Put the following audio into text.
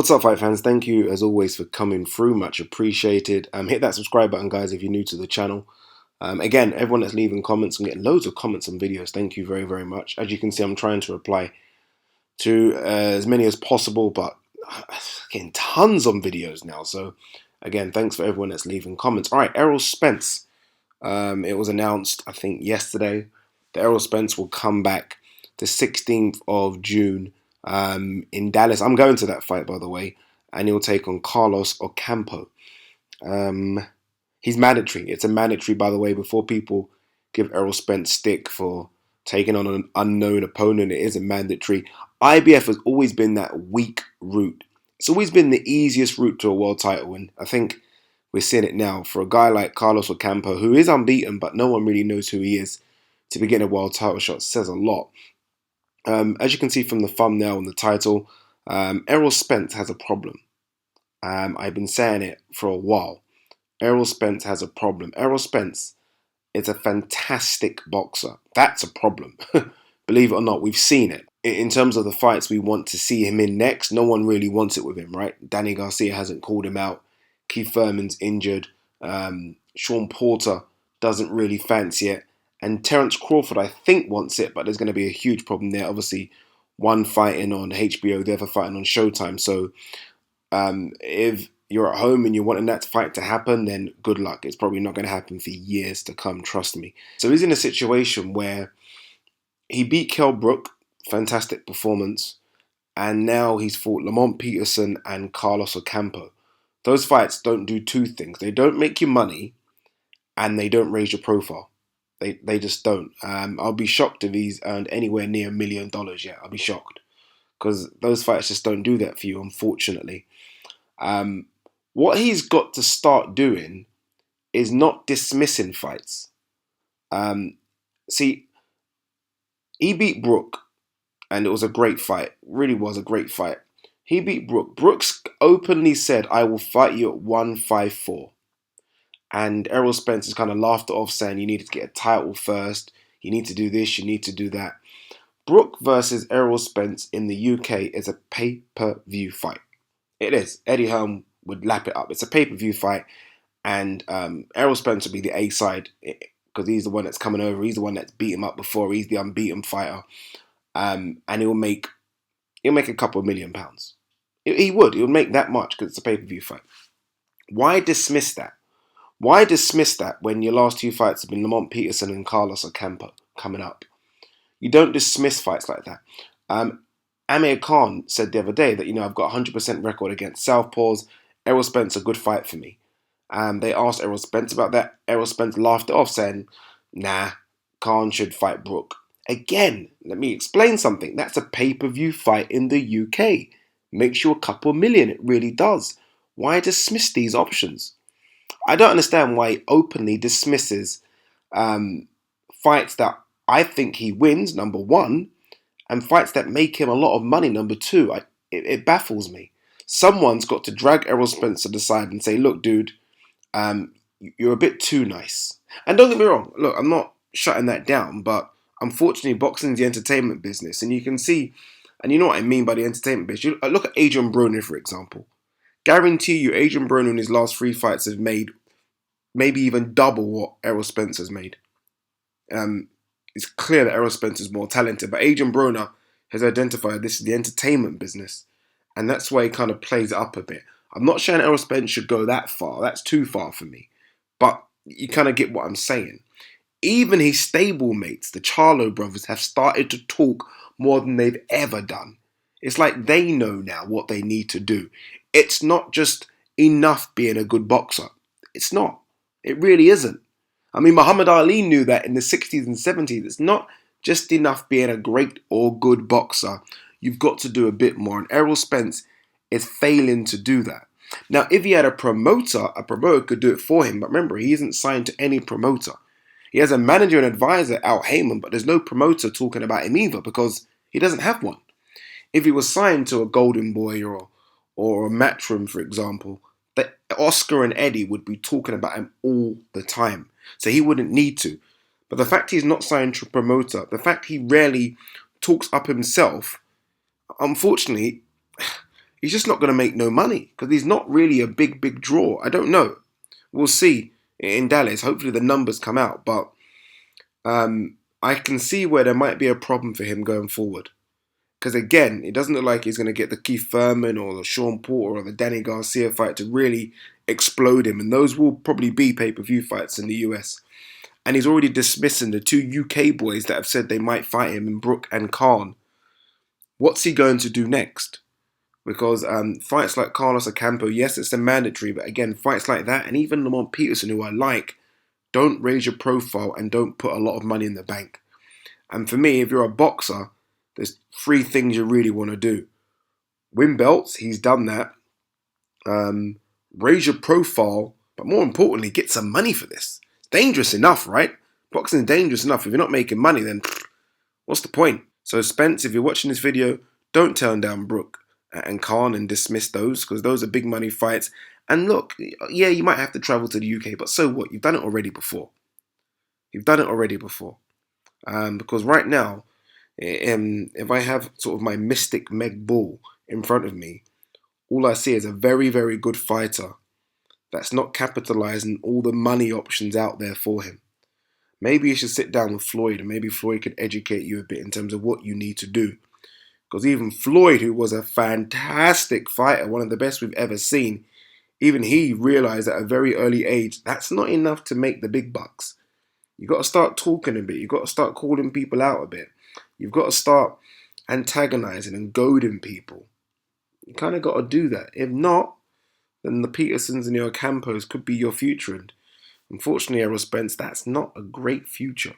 What's up, fight fans? Thank you as always for coming through. Much appreciated. Hit that subscribe button, guys, if you're new to the channel. Again, everyone that's leaving comments, I'm getting loads of comments on videos. Thank you very, very much. As you can see, I'm trying to reply to as many as possible, but getting tons on videos now. So again, thanks for everyone that's leaving comments. All right, Errol Spence. It was announced, I think, yesterday that Errol Spence will come back the 16th of June in Dallas. I'm going to that fight, by the way, and he'll take on Carlos Ocampo. He's mandatory. It's a mandatory, by the way, before people give Errol Spence stick for taking on an unknown opponent. It is a mandatory. IBF has always been that weak route. It's always been the easiest route to a world title, and I think we're seeing it now. For a guy like Carlos Ocampo, who is unbeaten, but no one really knows who he is, to be getting a world title shot says a lot. As you can see from the thumbnail and the title, Errol Spence has a problem. I've been saying it for a while. Errol Spence has a problem. Errol Spence is a fantastic boxer. That's a problem. Believe it or not, we've seen it. In terms of the fights we want to see him in next, no one really wants it with him, right? Danny Garcia hasn't called him out. Keith Thurman's injured. Sean Porter doesn't really fancy it. And Terence Crawford, I think, wants it, but there's going to be a huge problem there. Obviously, one fighting on HBO, the other fighting on Showtime. So if you're at home and you're wanting that fight to happen, then good luck. It's probably not going to happen for years to come, trust me. So he's in a situation where he beat Kell Brook, fantastic performance, and now he's fought Lamont Peterson and Carlos Ocampo. Those fights don't do two things. They don't make you money, and they don't raise your profile. They just don't. I'll be shocked if he's earned anywhere near $1 million yet. I'll be shocked. Because those fights just don't do that for you, unfortunately. What he's got to start doing is not dismissing fights. See, he beat Brook, and it was a great fight. Really was a great fight. He beat Brook. Brooks openly said, "I will fight you at 154." And Errol Spence has kind of laughed it off, saying you need to get a title first. You need to do this, you need to do that. Brook versus Errol Spence in the UK is a pay-per-view fight. It is. Eddie Hearn would lap it up. It's a pay-per-view fight, and Errol Spence will be the A side because he's the one that's coming over. He's the one that's beat him up before. He's the unbeaten fighter, and he'll make a couple of £1 million. He would make that much because it's a pay-per-view fight. Why dismiss that? Why dismiss that when your last two fights have been Lamont Peterson and Carlos Ocampo coming up? You don't dismiss fights like that. Amir Khan said the other day that, I've got a 100% record against Southpaws. Errol Spence a good fight for me. They asked Errol Spence about that. Errol Spence laughed it off, saying, nah, Khan should fight Brook. Again, let me explain something. That's a pay-per-view fight in the UK. Makes you a couple million. It really does. Why dismiss these options? I don't understand why he openly dismisses fights that I think he wins, number one, and fights that make him a lot of money, number two. It baffles me. Someone's got to drag Errol Spence to the side and say, look, dude, you're a bit too nice. And don't get me wrong, look, I'm not shutting that down, but unfortunately, boxing's the entertainment business, and you can see, and you know what I mean by the entertainment business. Look at Adrian Broner, for example. Guarantee you, Adrian Broner in his last 3 fights has made maybe even double what Errol Spence has made. It's clear that Errol Spence is more talented, but Adrian Broner has identified this is the entertainment business, and that's why he kind of plays it up a bit. I'm not saying Errol Spence should go that far. That's too far for me. But you kind of get what I'm saying. Even his stablemates, the Charlo brothers, have started to talk more than they've ever done. It's like they know now what they need to do. It's not just enough being a good boxer. It's not. It really isn't. I mean, Muhammad Ali knew that in the 60s and 70s. It's not just enough being a great or good boxer. You've got to do a bit more. And Errol Spence is failing to do that. Now, if he had a promoter could do it for him. But remember, he isn't signed to any promoter. He has a manager and advisor, Al Heyman, but there's no promoter talking about him either because he doesn't have one. If he was signed to a Golden Boy or a Matchroom, for example, that Oscar and Eddie would be talking about him all the time. So he wouldn't need to. But the fact he's not signed to a promoter, the fact he rarely talks up himself, unfortunately, he's just not going to make no money because he's not really a big draw. I don't know. We'll see in Dallas. Hopefully the numbers come out, but I can see where there might be a problem for him going forward. Because again, it doesn't look like he's going to get the Keith Thurman or the Sean Porter or the Danny Garcia fight to really explode him. And those will probably be pay-per-view fights in the US. And he's already dismissing the two UK boys that have said they might fight him in Brook and Khan. What's he going to do next? Because fights like Carlos Ocampo, yes, it's a mandatory, but again, fights like that, and even Lamont Peterson, who I like, don't raise your profile and don't put a lot of money in the bank. And for me, if you're a boxer, there's three things you really want to do. Win belts, he's done that. Raise your profile, but more importantly, get some money for this. It's dangerous enough, right? Boxing is dangerous enough. If you're not making money, then what's the point? So Spence, if you're watching this video, don't turn down Brook and Khan and dismiss those, because those are big money fights. And look, yeah, you might have to travel to the UK, but so what? You've done it already before. You've done it already before. Because right now, if I have sort of my mystic Meg Ball in front of me, all I see is a very good fighter that's not capitalizing all the money options out there for him. Maybe you should sit down with Floyd, and maybe Floyd could educate you a bit in terms of what you need to do. Because even Floyd, who was a fantastic fighter, one of the best we've ever seen, even he realized at a very early age, that's not enough to make the big bucks. You've got to start talking a bit. You've got to start calling people out a bit. You've got to start antagonizing and goading people. You kind of got to do that. If not, then the Petersons and your Ocampos could be your future. And unfortunately, Errol Spence, that's not a great future.